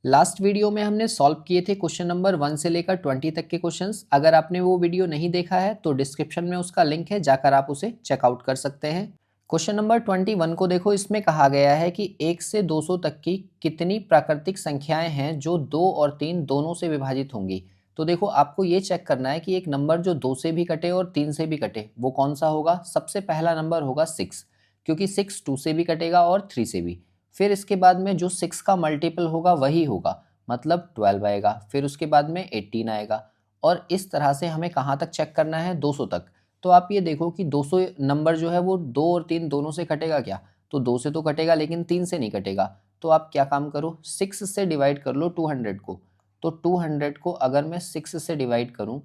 Last video में हमने solve किए थे क्वेश्चन नंबर 1 से लेकर 20 तक के क्वेश्चंस। अगर आपने वो वीडियो नहीं देखा है तो डिस्क्रिप्शन में उसका लिंक है, जाकर आप उसे चेकआउट कर सकते हैं। क्वेश्चन नंबर 21 को देखो, इसमें कहा गया है कि 1 से 200 तक की कितनी प्राकृतिक संख्याएं हैं जो 2 और 3 दोनों से विभाजित होंगी। तो देखो, आपको ये चेक करना है कि एक नंबर जो 2 से भी कटे और 3 से भी कटे वो कौन सा होगा। सबसे पहला नंबर होगा 6, क्योंकि 6 2 से भी कटेगा और 3 से भी। फिर इसके बाद में जो 6 का मल्टीपल होगा वही होगा, मतलब 12 आएगा। फिर उसके बाद में 18 आएगा। और इस तरह से हमें कहाँ तक चेक करना है, 200 तक। तो आप ये देखो कि 200 नंबर जो है वो 2 और 3 दोनों से कटेगा क्या, तो 2 से तो कटेगा लेकिन 3 से नहीं कटेगा। तो आप क्या काम करो, 6 से डिवाइड कर लो 200 को। तो 200 को अगर मैं 6 से डिवाइड करूं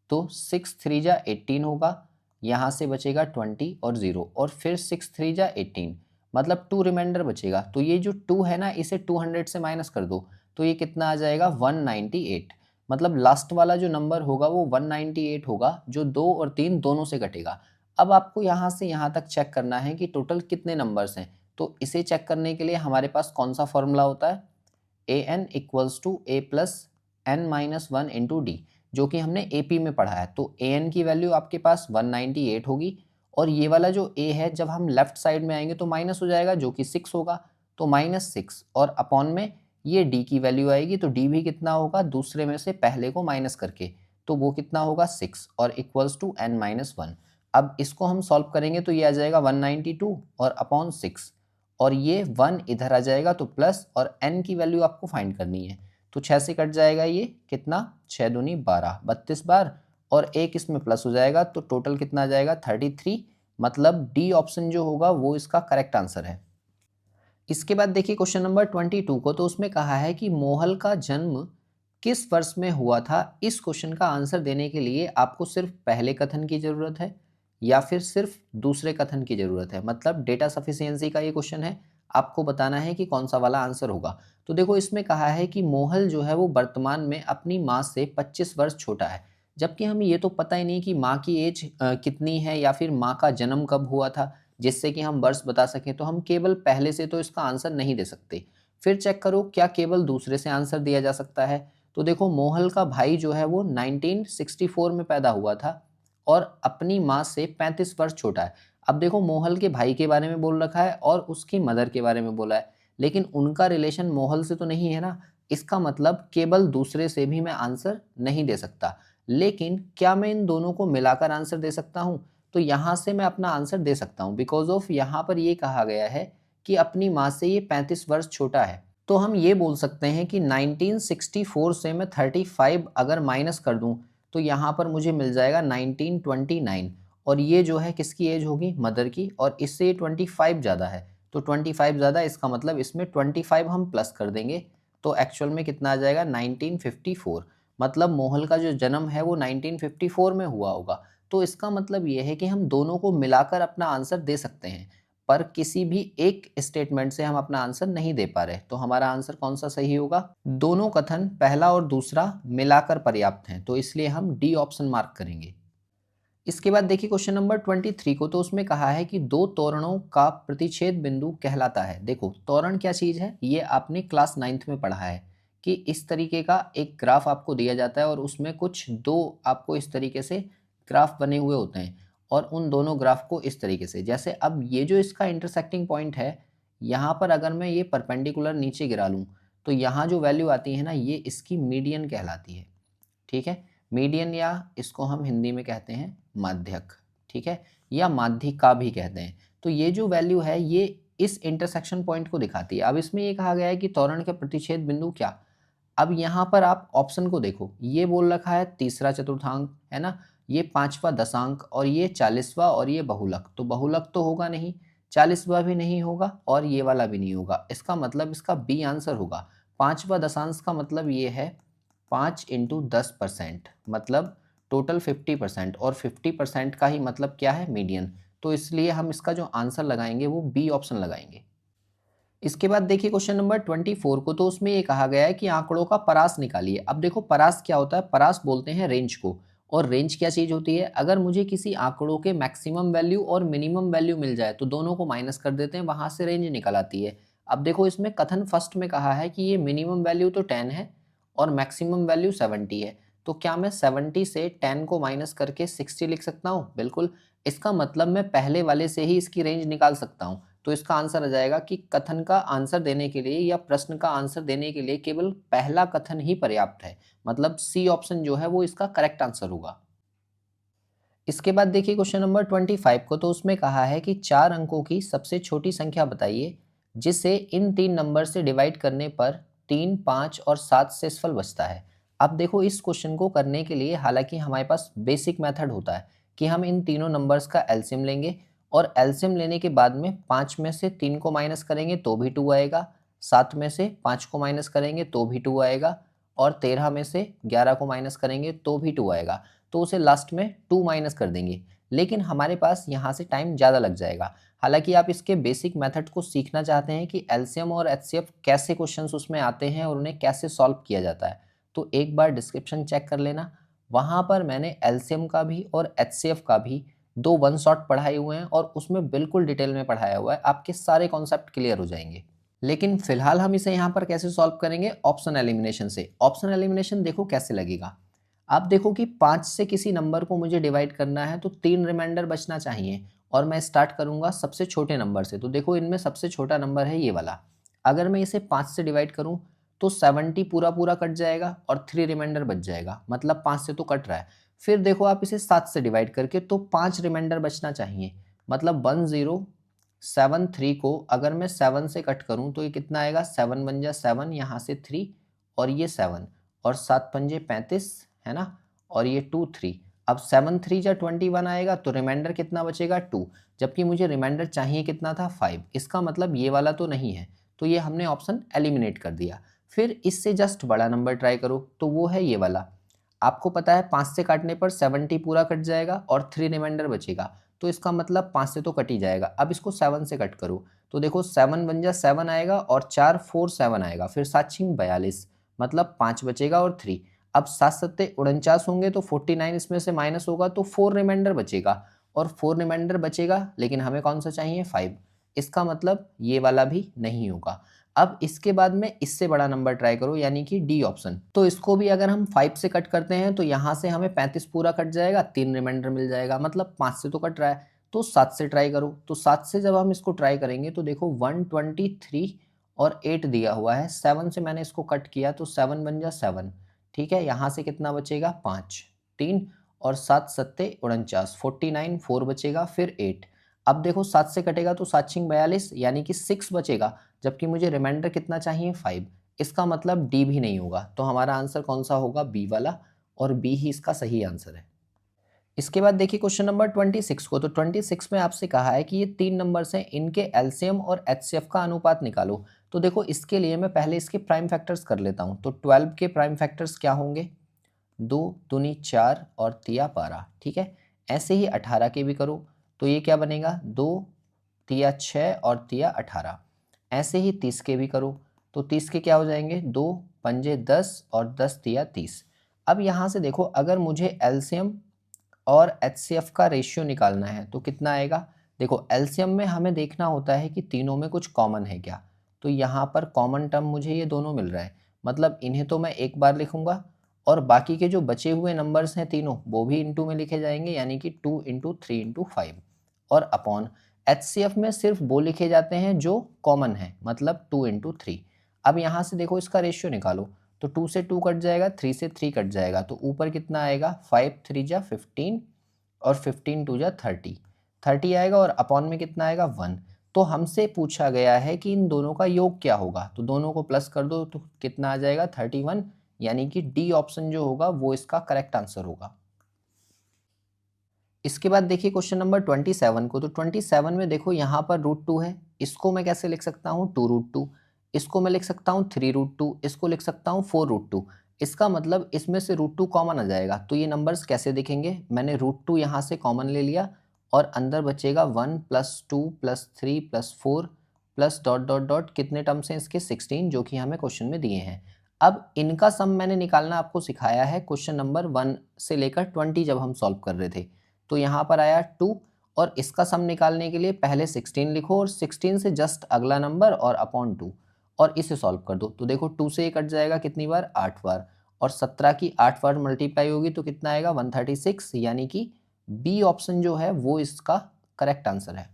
तो 6 3 जा 18 होगा, यहाँ से बचेगा 20 और 0, और फिर 6 3 जा 18, मतलब 2 रिमाइंडर बचेगा। तो ये जो 2 है ना, इसे 200 से माइनस कर दो तो ये कितना आ जाएगा, 198। मतलब लास्ट वाला जो नंबर होगा वो 198 होगा, जो 2 और 3 दोनों से कटेगा। अब आपको यहाँ से यहाँ तक चेक करना है कि टोटल कितने नंबर्स हैं। तो इसे चेक करने के लिए हमारे पास कौन सा फॉर्मूला होता है, an equals to a plus n minus 1 into d, जो कि हमने AP में पढ़ा है। तो an की वैल्यू आपके पास 198 होगी, और ये वाला जो a है जब हम लेफ्ट साइड में आएंगे तो माइनस हो जाएगा, जो कि 6 होगा, तो -6, और अपॉन में ये d की वैल्यू आएगी। तो d भी कितना होगा, दूसरे में से पहले को माइनस करके, तो वो कितना होगा 6, और इक्वल्स टू n माइनस 1। अब इसको हम सॉल्व करेंगे तो ये आ जाएगा 192 और अपॉन 6, और ये 1 इधर आ जाएगा तो प्लस, और n की वैल्यू आपको फाइंड करनी है। तो 6 से कट जाएगा ये कितना, 6 दूनी 12, 32 बार, और एक इसमें प्लस हो जाएगा, तो टोटल कितना आ जाएगा 33। मतलब डी ऑप्शन जो होगा वो इसका करेक्ट आंसर है। इसके बाद देखिए क्वेश्चन नंबर 22 को, तो उसमें कहा है कि मोहल का जन्म किस वर्ष में हुआ था। इस क्वेश्चन का आंसर देने के लिए आपको सिर्फ पहले कथन की जरूरत है या फिर सिर्फ दूसरे कथन की जरूरत है। मतलब डेटा सफिशिएंसी का ये क्वेश्चन है, आपको बताना है कि कौन सा वाला आंसर होगा। तो देखो, इसमें कहा है कि मोहल जो है वो वर्तमान में अपनी माँ से 25 वर्ष छोटा है, जबकि हमें ये तो पता ही नहीं कि माँ की एज कितनी है या फिर माँ का जन्म कब हुआ था, जिससे कि हम वर्ष बता सकें। तो हम केवल पहले से तो इसका आंसर नहीं दे सकते। फिर चेक करो क्या केवल दूसरे से आंसर दिया जा सकता है। तो देखो, मोहल का भाई जो है वो 1964 में पैदा हुआ था और अपनी माँ से 35 वर्ष छोटा है। अब देखो, मोहल के भाई के बारे में बोल रखा है और उसकी मदर के बारे में बोला है, लेकिन उनका रिलेशन मोहल से तो नहीं है ना। इसका मतलब केवल दूसरे से भी मैं आंसर नहीं दे सकता। लेकिन क्या मैं इन दोनों को मिलाकर आंसर दे सकता हूँ? तो यहाँ से मैं अपना आंसर दे सकता हूँ, बिकॉज ऑफ यहाँ पर ये कहा गया है कि अपनी माँ से ये 35 वर्ष छोटा है। तो हम ये बोल सकते हैं कि 1964 से मैं 35 अगर माइनस कर दूं तो यहाँ पर मुझे मिल जाएगा 1929, और ये जो है किसकी एज होगी, मदर की, और इससे 25 ज़्यादा है। तो 25 ज़्यादा, इसका मतलब इसमें 25 हम प्लस कर देंगे, तो एक्चुअल में कितना आ जाएगा 1954। मतलब मोहल का जो जन्म है वो 1954 में हुआ होगा। तो इसका मतलब ये है कि हम दोनों को मिलाकर अपना आंसर दे सकते हैं, पर किसी भी एक स्टेटमेंट से हम अपना आंसर नहीं दे पा रहे। तो हमारा आंसर कौन सा सही होगा, दोनों कथन पहला और दूसरा मिलाकर पर्याप्त हैं, तो इसलिए हम डी ऑप्शन मार्क करेंगे। इसके बाद देखिए क्वेश्चन नंबर 23 को, तो उसमें कहा है कि दो तोरणों का प्रतिच्छेद बिंदु कहलाता है। देखो, तोरण क्या चीज है, ये आपने क्लास 9th में पढ़ा है कि इस तरीके का एक ग्राफ आपको दिया जाता है और उसमें कुछ दो आपको इस तरीके से ग्राफ बने हुए होते हैं, और उन दोनों ग्राफ को इस तरीके से, जैसे अब ये जो इसका इंटरसेक्टिंग पॉइंट है, यहाँ पर अगर मैं ये परपेंडिकुलर नीचे गिरा लूँ तो यहाँ जो वैल्यू आती है ना, ये इसकी मीडियन कहलाती है। ठीक है, मीडियन, या इसको हम हिंदी में कहते हैं माध्यक, ठीक है, या माध्यिका भी कहते हैं। तो ये जो वैल्यू है ये इस इंटरसेक्शन पॉइंट को दिखाती है। अब इसमें ये कहा गया है कि त्वरण के प्रतिच्छेद बिंदु क्या। अब यहाँ पर आप ऑप्शन को देखो, ये बोल रखा है तीसरा चतुर्थांक, है ना, ये पांचवा दशांक, और ये 40वां, और ये बहुलक। तो बहुलक तो होगा नहीं, 40वां भी नहीं होगा, और ये वाला भी नहीं होगा। इसका मतलब इसका बी आंसर होगा। पांचवा दशांश का मतलब ये है 5 इंटू 10%, मतलब टोटल 50%, और 50% का ही मतलब क्या है, मीडियन। तो इसलिए हम इसका जो आंसर लगाएंगे वो बी ऑप्शन लगाएंगे। इसके बाद देखिए क्वेश्चन नंबर 24 को, तो उसमें ये कहा गया है कि आंकड़ों का परास निकालिए। अब देखो, परास क्या होता है, परास बोलते हैं रेंज को। और रेंज क्या चीज होती है, अगर मुझे किसी आंकड़ों के मैक्सिमम वैल्यू और मिनिमम वैल्यू मिल जाए तो दोनों को माइनस कर देते हैं, वहां से रेंज निकल आती है। अब देखो इसमें कथन फर्स्ट में कहा है कि ये मिनिमम वैल्यू तो 10 है और मैक्सिमम वैल्यू 70 है, तो क्या मैं 70 से 10 को माइनस करके 60 लिख सकता हूँ? बिल्कुल। इसका मतलब मैं पहले वाले से ही इसकी रेंज निकाल सकता हूँ। तो इसका आंसर आ जाएगा कि कथन का आंसर देने के लिए या प्रश्न का आंसर देने के लिए केवल पहला कथन ही पर्याप्त है। मतलब सी ऑप्शन जो है वो इसका करेक्ट आंसर होगा। इसके बाद देखिए क्वेश्चन नंबर 25 को, तो उसमें कहा है कि 4 अंकों की सबसे छोटी संख्या बताइए जिसे इन 3 नंबर से डिवाइड करने पर 3, 5 और 7 शेषफल बचता है। अब देखो इस क्वेश्चन को करने के लिए हालांकि हमारे पास बेसिक मेथड होता है कि हम इन तीनों नंबर्स का एलसीएम लेंगे और एलसीएम लेने के बाद में 5 में से 3 को माइनस करेंगे तो भी 2 आएगा, 7 में से 5 को माइनस करेंगे तो भी 2 आएगा और 13 में से 11 को माइनस करेंगे तो भी 2 आएगा। तो उसे लास्ट में 2 माइनस कर देंगे। लेकिन हमारे पास यहाँ से टाइम ज़्यादा लग जाएगा। हालांकि आप इसके बेसिक मेथड को सीखना चाहते हैं कि एलसीएम और एचसीएफ कैसे क्वेश्चंस उसमें आते हैं और उन्हें कैसे सॉल्व किया जाता है, तो एक बार डिस्क्रिप्शन चेक कर लेना। वहाँ पर मैंने एलसीएम का भी और एचसीएफ का भी 2 वन शॉट पढ़ाए हुए हैं और उसमें बिल्कुल डिटेल में पढ़ाया हुआ है, आपके सारे कॉन्सेप्ट क्लियर हो जाएंगे। लेकिन फिलहाल हम इसे यहाँ पर कैसे सॉल्व करेंगे? ऑप्शन एलिमिनेशन से। ऑप्शन एलिमिनेशन देखो कैसे लगेगा। आप देखो कि 5 से किसी नंबर को मुझे डिवाइड करना है तो 3 रिमाइंडर बचना चाहिए और मैं स्टार्ट करूंगा सबसे छोटे नंबर से। तो देखो इनमें सबसे छोटा नंबर है ये वाला। अगर मैं इसे 5 से डिवाइड करूं तो 70 पूरा पूरा कट जाएगा और 3 रिमाइंडर बच जाएगा, मतलब 5 से तो कट रहा है। फिर देखो आप इसे 7 से डिवाइड करके तो 5 रिमाइंडर बचना चाहिए, मतलब 1073 को अगर मैं 7 से कट करूं तो ये कितना आएगा? 7 बन जा 7, यहाँ से 3 और ये 7 और 7 पंजे 35 है ना, और ये 2 3। अब 7 3 जा 21 आएगा तो रिमाइंडर कितना बचेगा? 2, जबकि मुझे रिमाइंडर चाहिए कितना था? 5। इसका मतलब ये वाला तो नहीं है, तो ये हमने ऑप्शन एलिमिनेट कर दिया। फिर इससे जस्ट बड़ा नंबर ट्राई करो, तो वो है ये वाला। आपको पता है 5 से काटने पर 70 पूरा कट जाएगा और 3 रिमाइंडर बचेगा, तो इसका मतलब 5 से तो कट ही जाएगा। अब इसको 7 से कट करो तो देखो 7 बन जा 7 आएगा और 4 4 7 आएगा, फिर 7 छिंग 42, मतलब 5 बचेगा और 3। अब 7 सत्ते 49 होंगे तो 49 इसमें से माइनस होगा तो 4 रिमाइंडर बचेगा और 4 रिमाइंडर बचेगा, लेकिन हमें कौन सा चाहिए? 5। इसका मतलब ये वाला भी नहीं होगा। अब इसके बाद में इससे बड़ा नंबर ट्राई करो, यानी कि डी ऑप्शन। तो इसको भी अगर हम 5 से कट करते हैं तो यहाँ से हमें 35 पूरा कट जाएगा, 3 रिमाइंडर मिल जाएगा, मतलब 5 से तो कट रहा है। तो 7 से ट्राई करो, तो 7 से जब हम इसको ट्राई करेंगे तो देखो 123 और 8 दिया हुआ है। 7 से मैंने इसको कट किया तो 7 बन जा 7, ठीक है। यहाँ से कितना बचेगा? 5, 3 और 7 सत्ते 49, 49, 4 बचेगा, फिर 8। अब देखो 7 से कटेगा तो 7 छिंग 42, यानी कि 6 बचेगा, जबकि मुझे रिमाइंडर कितना चाहिए? 5। इसका मतलब डी भी नहीं होगा, तो हमारा आंसर कौन सा होगा? बी वाला, और बी ही इसका सही आंसर है। इसके बाद देखिए क्वेश्चन नंबर 26 को, तो 26 में आपसे कहा है कि ये 3 नंबर्स हैं, इनके एलसीएम और एचसीएफ का अनुपात निकालो। तो देखो इसके लिए मैं पहले इसके प्राइम फैक्टर्स कर लेता हूँ। तो 12 के प्राइम फैक्टर्स क्या होंगे? 2 दूनी 4 और तिया 12, ठीक है। ऐसे ही 18 के भी करो, तो ये क्या बनेगा? 2 तिया 6 और तिया 18। ऐसे ही 30 के भी करो, तो 30 के क्या हो जाएंगे? 2 पंजे 10 और 10 तिया 30। अब यहाँ से देखो अगर मुझे एलसीएम और एचसीएफ का रेशियो निकालना है तो कितना आएगा? देखो एलसीएम में हमें देखना होता है कि तीनों में कुछ कॉमन है क्या। तो यहाँ पर कॉमन टर्म मुझे ये दोनों मिल रहा है, मतलब इन्हें तो मैं एक बार लिखूंगा और बाकी के जो बचे हुए नंबर्स हैं तीनों वो भी इंटू में लिखे जाएंगे, यानी कि 2 इंटू 3 इंटू 5 और अपॉन। एचसीएफ में सिर्फ वो लिखे जाते हैं जो कॉमन है, मतलब 2 इंटू 3। अब यहाँ से देखो इसका रेशियो निकालो, तो 2 से 2 कट जाएगा, 3 से 3 कट जाएगा, तो ऊपर कितना आएगा? 5 3 जा 15 और 15 2 जा 30, 30 आएगा और अपॉन में कितना आएगा? 1। तो हमसे पूछा गया है कि इन दोनों का योग क्या होगा, तो दोनों को प्लस कर दो तो कितना आ जाएगा? 31, यानी कि डी ऑप्शन जो होगा वो इसका करेक्ट आंसर होगा। इसके बाद देखिए क्वेश्चन नंबर 27 को, तो 27 में देखो यहाँ पर √2 है, इसको मैं कैसे लिख सकता हूँ? 2√2। इसको मैं लिख सकता हूँ 3√2, इसको लिख सकता हूँ 4√2। इसका मतलब इसमें से √2 कॉमन आ जाएगा, तो ये नंबर्स कैसे दिखेंगे? मैंने √2 यहाँ से कॉमन ले लिया और अंदर बचेगा 1 + 2 + 3 + 4 प्लस डॉट डॉट डॉट, कितने टर्म्स हैं इसके? 16, जो कि हमें क्वेश्चन में दिए हैं। अब इनका सम मैंने निकालना आपको सिखाया है क्वेश्चन नंबर 1 से लेकर 20 जब हम सॉल्व कर रहे थे। तो यहाँ पर आया 2 और इसका सम निकालने के लिए पहले 16 लिखो और 16 से जस्ट अगला नंबर और अपॉन 2 और इसे सॉल्व कर दो। तो देखो 2 से ये कट जाएगा कितनी बार, 8 बार, और 17 की 8 बार मल्टीप्लाई होगी तो कितना आएगा 136, यानी कि बी ऑप्शन जो है वो इसका करेक्ट आंसर है।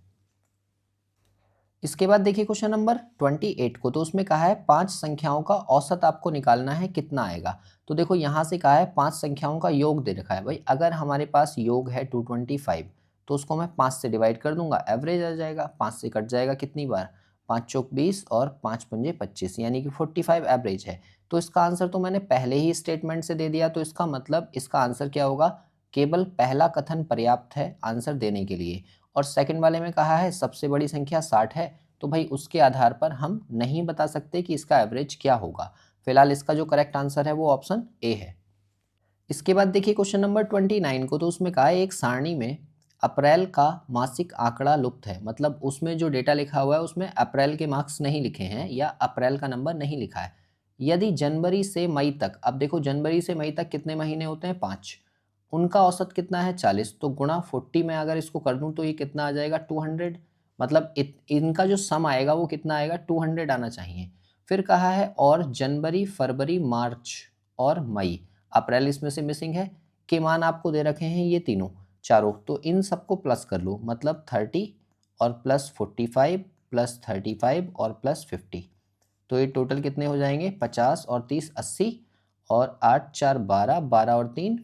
इसके बाद देखिए क्वेश्चन नंबर 28 को, तो उसमें कहा है 5 संख्याओं का औसत आपको निकालना है, कितना आएगा। तो देखो यहाँ से कहा है 5 संख्याओं का योग दे रखा है। भाई अगर हमारे पास योग है 225 तो उसको मैं 5 से डिवाइड कर दूंगा, एवरेज आ जाएगा। 5 से कट जाएगा कितनी बार, 5 चौक 20 और 5 पंजे 25, यानी कि 45 एवरेज है। तो इसका आंसर तो मैंने पहले ही स्टेटमेंट से दे दिया, तो इसका मतलब इसका आंसर क्या होगा, केवल पहला कथन पर्याप्त है आंसर देने के लिए। और सेकंड वाले में कहा है सबसे बड़ी संख्या 60 है, तो भाई उसके आधार पर हम नहीं बता सकते कि इसका एवरेज क्या होगा। फिलहाल इसका जो करेक्ट आंसर है वो ऑप्शन ए है। इसके बाद देखिए क्वेश्चन नंबर 29 को, तो उसमें कहा है एक सारणी में अप्रैल का मासिक आंकड़ा लुप्त है। मतलब उसमें जो डेटा लिखा हुआ है उसमें अप्रैल के मार्क्स नहीं लिखे हैं या अप्रैल का नंबर नहीं लिखा है। यदि जनवरी से मई तक, अब देखो जनवरी से मई तक कितने महीने होते हैं, 5, उनका औसत कितना है 40, तो गुणा 40 में अगर इसको कर दूं तो ये कितना आ जाएगा 200। मतलब इनका जो सम आएगा वो कितना आएगा 200 आना चाहिए। फिर कहा है और जनवरी फरवरी मार्च और मई, अप्रैल इसमें से मिसिंग है, के मान आपको दे रखे हैं ये तीनों चारों, तो इन सबको प्लस कर लो। मतलब 30 और प्लस 45 प्लस 35 और प्लस 50, तो ये टोटल कितने हो जाएंगे 50 और 30 80 और 8 4 12, 12 और 3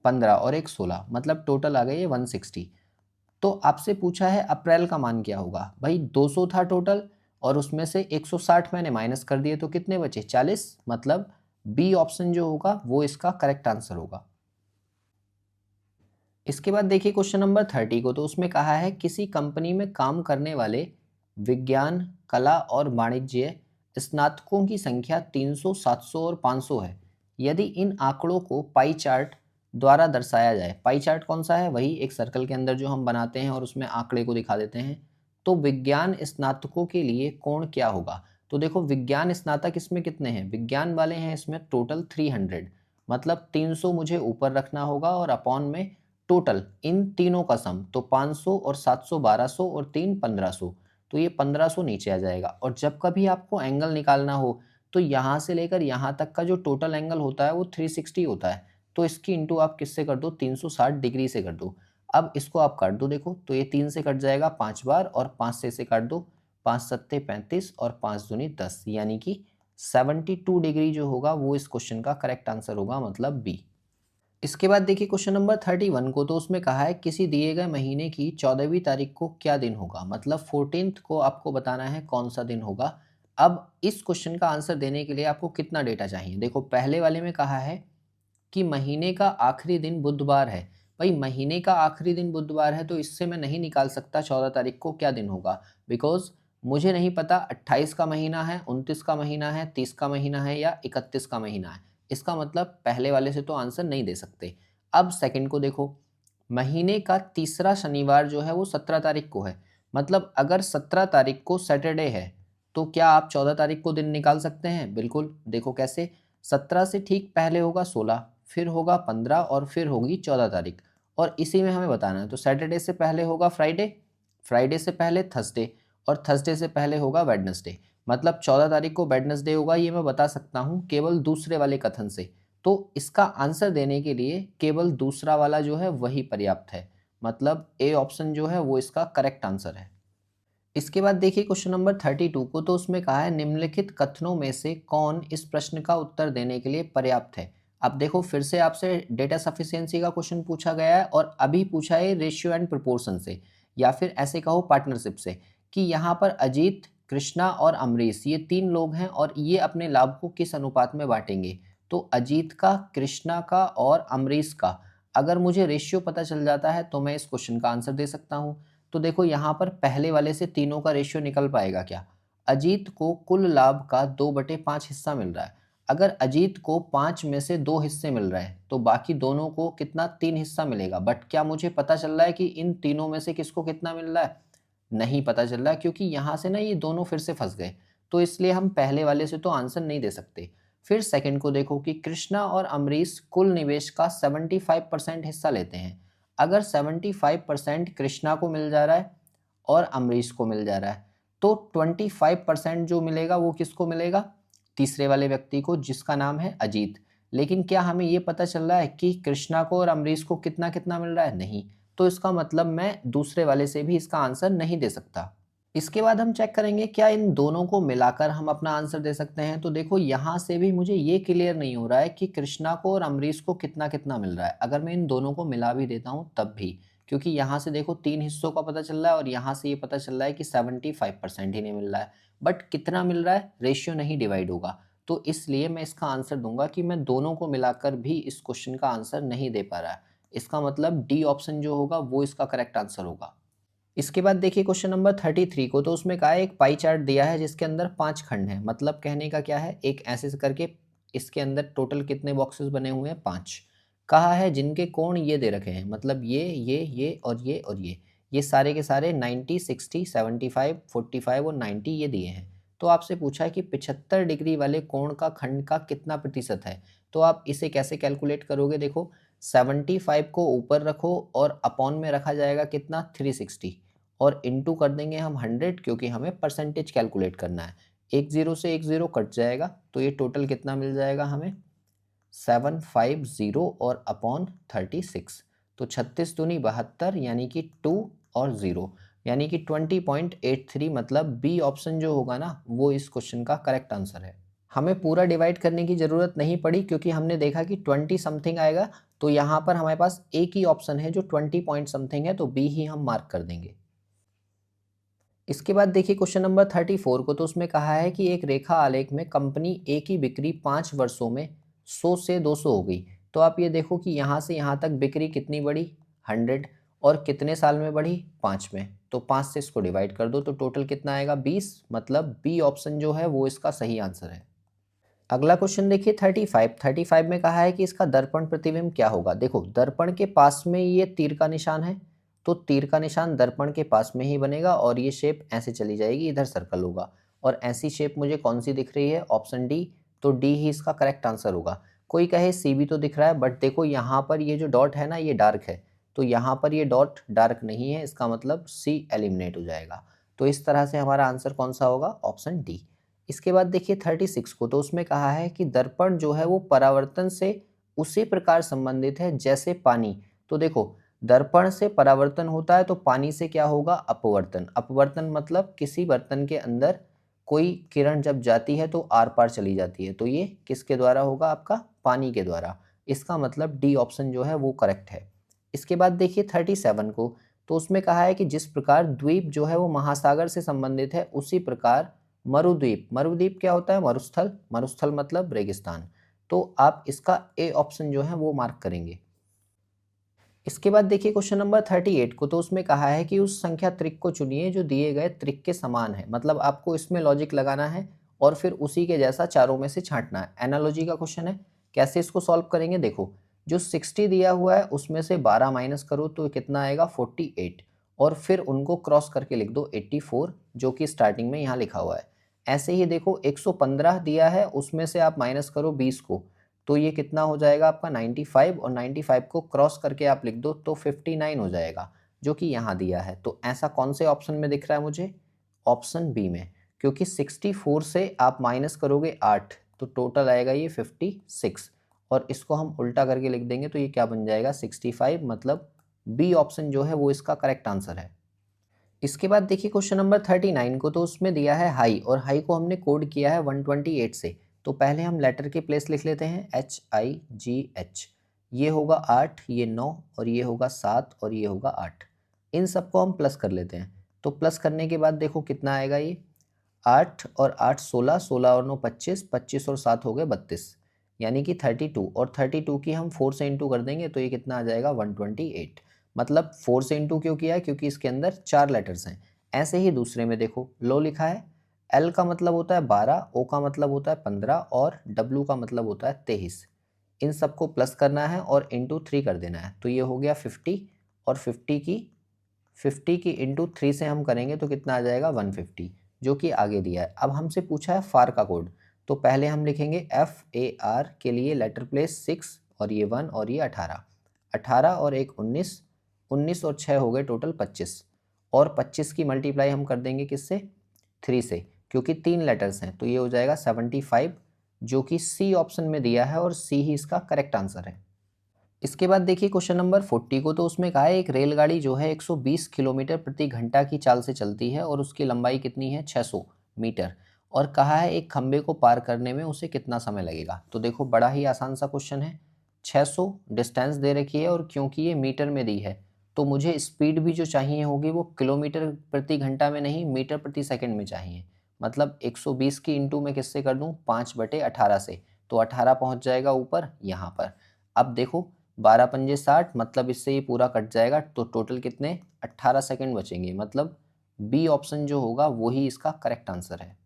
15 और 1 16, मतलब टोटल आ गए ये 160। तो आपसे पूछा है अप्रैल का मान क्या होगा। भाई 200 था टोटल और उसमें से 160 मैंने माइनस कर दिए तो कितने बचे 40, मतलब बी ऑप्शन जो होगा वो इसका करेक्ट आंसर होगा। इसके बाद देखिए क्वेश्चन नंबर 30 को, तो उसमें कहा है किसी कंपनी में काम करने वाले विज्ञान कला और वाणिज्य स्नातकों की संख्या 300 700 और 500 है। यदि इन आंकड़ों को पाई चार्ट द्वारा दर्शाया जाए, पाई चार्ट कौन सा है, वही एक सर्कल के अंदर जो हम बनाते हैं और उसमें आंकड़े को दिखा देते हैं, तो विज्ञान स्नातकों के लिए कोण क्या होगा। तो देखो विज्ञान स्नातक इसमें कितने हैं, विज्ञान वाले हैं इसमें टोटल 300, मतलब 300 मुझे ऊपर रखना होगा और अपॉन में टोटल इन तीनों का सम, तो 500 और 700 1200 और 3 1500, तो ये 1500 नीचे आ जाएगा। और जब कभी आपको एंगल निकालना हो तो यहाँ से लेकर यहाँ तक का जो टोटल एंगल होता है वो 360 होता है, तो इसकी इंटू आप किससे कर दो 360 डिग्री से कर दो। अब इसको आप काट दो, देखो तो ये 3 से कट जाएगा 5 बार और 5 से इसे काट दो, 5 सत्ते 35 और 5 दूनी 10, यानी कि 72 डिग्री जो होगा वो इस क्वेश्चन का करेक्ट आंसर होगा, मतलब बी। इसके बाद देखिए क्वेश्चन नंबर 31 को, तो उसमें कहा है किसी दिए गए महीने की 14वीं तारीख को क्या दिन होगा। मतलब 14th को आपको बताना है कौन सा दिन होगा। अब इस क्वेश्चन का आंसर देने के लिए आपको कितना डेटा चाहिए। देखो पहले वाले में कहा है कि महीने का आखिरी दिन बुधवार है। भाई महीने का आखिरी दिन बुधवार है तो इससे मैं नहीं निकाल सकता 14 तारीख को क्या दिन होगा, बिकॉज मुझे नहीं पता 28 का महीना है, 29 का महीना है, 30 का महीना है या 31 का महीना है। इसका मतलब पहले वाले से तो आंसर नहीं दे सकते। अब सेकंड को देखो, महीने का तीसरा शनिवार जो है वो 17 तारीख को है। मतलब अगर 17 तारीख को सैटरडे है तो क्या आप 14 तारीख को दिन निकाल सकते हैं। बिल्कुल, देखो कैसे, 17 से ठीक पहले होगा 16, फिर होगा 15 और फिर होगी 14 तारीख, और इसी में हमें बताना है। तो सैटरडे से पहले होगा फ्राइडे, फ्राइडे से पहले थर्सडे और थर्सडे से पहले होगा वेडनेसडे। मतलब 14 तारीख को वेडनेसडे होगा, ये मैं बता सकता हूँ केवल दूसरे वाले कथन से। तो इसका आंसर देने के लिए केवल दूसरा वाला जो है वही पर्याप्त है, मतलब ए ऑप्शन जो है वो इसका करेक्ट आंसर है। इसके बाद देखिए क्वेश्चन नंबर 32 को, तो उसमें कहा है निम्नलिखित कथनों में से कौन इस प्रश्न का उत्तर देने के लिए पर्याप्त है। अब देखो फिर से आपसे डेटा सफिशिएंसी का क्वेश्चन पूछा गया है और अभी पूछा है रेशियो एंड प्रोपोर्शन से, या फिर ऐसे कहो पार्टनरशिप से, कि यहाँ पर अजीत, कृष्णा और अमरीश ये 3 लोग हैं और ये अपने लाभ को किस अनुपात में बांटेंगे। तो अजीत का, कृष्णा का और अमरीश का अगर मुझे रेशियो पता चल जाता है तो मैं इस क्वेश्चन का आंसर दे सकता हूँ। तो देखो यहाँ पर पहले वाले से तीनों का रेशियो निकल पाएगा क्या। अजीत को कुल लाभ का 2/5 हिस्सा मिल रहा है। अगर अजीत को 5 में से 2 हिस्से मिल रहे हैं तो बाकी दोनों को कितना 3 हिस्सा मिलेगा। बट क्या मुझे पता चल रहा है कि इन तीनों में से किसको कितना मिल रहा है, नहीं पता चल रहा है, क्योंकि यहाँ से ना ये दोनों फिर से फंस गए। तो इसलिए हम पहले वाले से तो आंसर नहीं दे सकते। फिर सेकंड को देखो कि कृष्णा और अमरीश कुल निवेश का 75% हिस्सा लेते हैं। अगर 75% कृष्णा को मिल जा रहा है और अमरीश को मिल जा रहा है, तो 25% जो मिलेगा वो किसको मिलेगा? तीसरे वाले व्यक्ति को, जिसका नाम है अजीत। लेकिन क्या हमें ये पता चल रहा है कि कृष्णा को और अमरीश को कितना कितना मिल रहा है? नहीं। तो इसका मतलब मैं दूसरे वाले से भी इसका आंसर नहीं दे सकता। इसके बाद हम चेक करेंगे क्या इन दोनों को मिलाकर हम अपना आंसर दे सकते हैं। तो देखो यहाँ से भी मुझे ये क्लियर नहीं हो रहा है कि कृष्णा को और अमरीश को कितना कितना मिल रहा है। अगर मैं इन दोनों को मिला भी देता हूँ तब भी, क्योंकि यहाँ से देखो 3 हिस्सों का पता चल रहा है और यहाँ से ये पता चल रहा है कि 75% ही नहीं मिल रहा है, बट कितना मिल रहा है, रेशियो नहीं डिवाइड होगा। तो इसलिए मैं इसका आंसर दूंगा कि मैं दोनों को मिलाकर भी इस क्वेश्चन का आंसर नहीं दे पा रहा है। इसका मतलब डी ऑप्शन जो होगा वो इसका करेक्ट आंसर होगा। इसके बाद देखिए क्वेश्चन नंबर 33 को, तो उसमें कहा है एक पाई चार्ट दिया है जिसके अंदर 5 खंड हैं। मतलब कहने का क्या है, एक ऐसे से करके इसके अंदर टोटल कितने बॉक्सेस बने हुए हैं? 5। कहा है जिनके कोण ये दे रखे हैं, मतलब ये और ये सारे के सारे 90, 60, 75, 45 और 90 ये दिए हैं। तो आपसे पूछा है कि 75 डिग्री वाले कोण का खंड का कितना प्रतिशत है। तो आप इसे कैसे कैलकुलेट करोगे? देखो 75 को ऊपर रखो और अपॉन में रखा जाएगा कितना? 360 और इनटू कर देंगे हम 100, क्योंकि हमें परसेंटेज कैलकुलेट करना है। एक जीरो से एक जीरो कट जाएगा तो ये टोटल कितना मिल जाएगा हमें? 750 और अपॉन 36, तो 36 दूनी 72, यानी कि 2 और 0, यानी कि 20.83। मतलब बी ऑप्शन जो होगा ना वो इस क्वेश्चन का करेक्ट आंसर है। हमें पूरा डिवाइड करने की ज़रूरत नहीं पड़ी, क्योंकि हमने देखा कि 20 समथिंग आएगा, तो यहाँ पर हमारे पास एक ही ऑप्शन है जो 20 पॉइंट समथिंग है, तो बी ही हम मार्क कर देंगे। इसके बाद देखिए क्वेश्चन नंबर 34 को, तो उसमें कहा है कि एक रेखा आलेख में कंपनी ए की बिक्री 5 वर्षों में 100 से 200 हो गई। तो आप ये देखो कि यहाँ से यहाँ तक बिक्री कितनी बढ़ी? 100। और कितने साल में बढ़ी? 5 में। तो 5 से इसको डिवाइड कर दो तो टोटल कितना आएगा? 20। मतलब बी ऑप्शन जो है वो इसका सही आंसर है। अगला क्वेश्चन देखिए 35 में कहा है कि इसका दर्पण प्रतिबिंब क्या होगा। देखो दर्पण के पास में ये तीर का निशान है, तो तीर का निशान दर्पण के पास में ही बनेगा और ये शेप ऐसे चली जाएगी, इधर सर्कल होगा। और ऐसी शेप मुझे कौन सी दिख रही है? Option D. तो डी ही इसका करेक्ट आंसर होगा। कोई कहे सी भी तो दिख रहा है, बट देखो यहाँ पर ये जो डॉट है ना ये डार्क है, तो यहाँ पर ये डॉट डार्क नहीं है, इसका मतलब सी एलिमिनेट हो जाएगा। तो इस तरह से हमारा आंसर कौन सा होगा? Option D. इसके बाद देखिए 36 को, तो उसमें कहा है कि दर्पण जो है वो परावर्तन से उसी प्रकार संबंधित है जैसे पानी। तो देखो दर्पण से परावर्तन होता है तो पानी से क्या होगा? अपवर्तन। अपवर्तन मतलब किसी बर्तन के अंदर कोई किरण जब जाती है तो आर पार चली जाती है, तो ये किसके द्वारा होगा? आपका पानी के द्वारा। इसका मतलब डी ऑप्शन जो है वो करेक्ट है। इसके बाद देखिए 37 को, तो उसमें कहा है कि जिस प्रकार द्वीप जो है वो महासागर से संबंधित है उसी प्रकार मरुद्वीप। मरुद्वीप क्या होता है? मरुस्थल। मरुस्थल मतलब रेगिस्तान। तो आप इसका ए ऑप्शन जो है वो मार्क करेंगे। इसके बाद देखिए क्वेश्चन नंबर 38 को, तो उसमें कहा है कि उस संख्या त्रिक को चुनिए जो दिए गए त्रिक के समान है। मतलब आपको इसमें लॉजिक लगाना है और फिर उसी के जैसा चारों में से छांटना है। एनालॉजी का क्वेश्चन है। कैसे इसको सॉल्व करेंगे? देखो जो 60 दिया हुआ है उसमें से 12 माइनस करो तो कितना आएगा? 48, और फिर उनको क्रॉस करके लिख दो 84, जो कि स्टार्टिंग में यहाँ लिखा हुआ है। ऐसे ही देखो 115 दिया है, उसमें से आप माइनस करो 20 को, तो ये कितना हो जाएगा आपका? 95, और 95 को क्रॉस करके आप लिख दो तो 59 हो जाएगा, जो कि यहाँ दिया है। तो ऐसा कौन से ऑप्शन में दिख रहा है मुझे? ऑप्शन बी में, क्योंकि 64 से आप माइनस करोगे 8 तो टोटल आएगा ये 56, और इसको हम उल्टा करके लिख देंगे तो ये क्या बन जाएगा? 65। मतलब बी ऑप्शन जो है वो इसका करेक्ट आंसर है। इसके बाद देखिए क्वेश्चन नंबर 39 को, तो उसमें दिया है हाई, और हाई को हमने कोड किया है 128 से। तो पहले हम लेटर के प्लेस लिख लेते हैं, HIGH। ये होगा 8, ये 9, और ये होगा 7, और ये होगा 8। इन सबको हम प्लस कर लेते हैं। तो प्लस करने के बाद देखो कितना आएगा ये? 8 और 8 16, 16 और 9 25, 25 और 7 हो गए 32, यानी कि 32। और 32 की हम 4 से इंटू कर देंगे तो ये कितना आ जाएगा? 128। मतलब 4 से इंटू क्यों किया है? क्योंकि इसके अंदर 4 लेटर्स हैं। ऐसे ही दूसरे में देखो लो लिखा है, L का मतलब होता है 12, O का मतलब होता है 15 और W का मतलब होता है 23। इन सबको प्लस करना है और इंटू 3 कर देना है, तो ये हो गया 50, और 50 की इंटू 3 से हम करेंगे तो कितना आ जाएगा? 150, जो कि आगे दिया है। अब हमसे पूछा है फार का कोड, तो पहले हम लिखेंगे FAR के लिए लेटर प्लेस 6, और ये 1, और ये 18। 18 और 1 19, 19 और 6 हो गए टोटल 25, और 25 की मल्टीप्लाई हम कर देंगे किससे, 3 से, क्योंकि 3 लेटर्स हैं तो ये हो जाएगा 75, जो कि सी ऑप्शन में दिया है और सी ही इसका करेक्ट आंसर है। इसके बाद देखिए क्वेश्चन नंबर 40 को, तो उसमें कहा है एक रेलगाड़ी जो है 120 किलोमीटर प्रति घंटा की चाल से चलती है और उसकी लंबाई कितनी है, 600 मीटर, और कहा है एक खंबे को पार करने में उसे कितना समय लगेगा। तो देखो बड़ा ही आसान सा क्वेश्चन है, 600 डिस्टेंस दे रखी है और क्योंकि ये मीटर में दी है तो मुझे स्पीड भी जो चाहिए होगी वो किलोमीटर प्रति घंटा में नहीं, मीटर प्रति सेकंड में चाहिए। मतलब 120 की इंटू में किससे कर दूं, 5/18 से, तो 18 पहुंच जाएगा ऊपर यहाँ पर। अब देखो 12 पंजे 60, मतलब इससे ये पूरा कट जाएगा, तो टोटल कितने, 18 सेकंड बचेंगे। मतलब बी ऑप्शन जो होगा वही इसका करेक्ट आंसर है।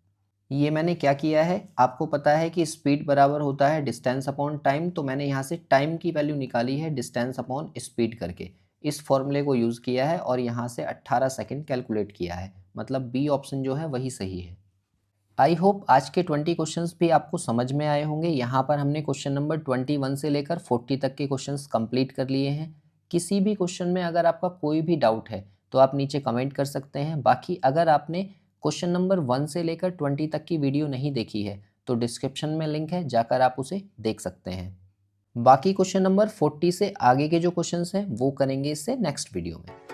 ये मैंने क्या किया है, आपको पता है कि स्पीड बराबर होता है डिस्टेंस अपॉन टाइम, तो मैंने यहाँ से टाइम की वैल्यू निकाली है डिस्टेंस अपॉन स्पीड करके, इस फॉर्मूले को यूज़ किया है और यहाँ से 18 सेकंड कैलकुलेट किया है। मतलब बी ऑप्शन जो है वही सही है। आई होप आज के 20 क्वेश्चंस भी आपको समझ में आए होंगे। यहाँ पर हमने क्वेश्चन नंबर 21 से लेकर 40 तक के क्वेश्चंस कंप्लीट कर लिए हैं। किसी भी क्वेश्चन में अगर आपका कोई भी डाउट है तो आप नीचे कमेंट कर सकते हैं। बाकी अगर आपने क्वेश्चन नंबर 1 से लेकर 20 तक की वीडियो नहीं देखी है तो डिस्क्रिप्शन में लिंक है, जाकर आप उसे देख सकते हैं। बाकी क्वेश्चन नंबर 40 से आगे के जो क्वेश्चंस हैं वो करेंगे इससे नेक्स्ट वीडियो में।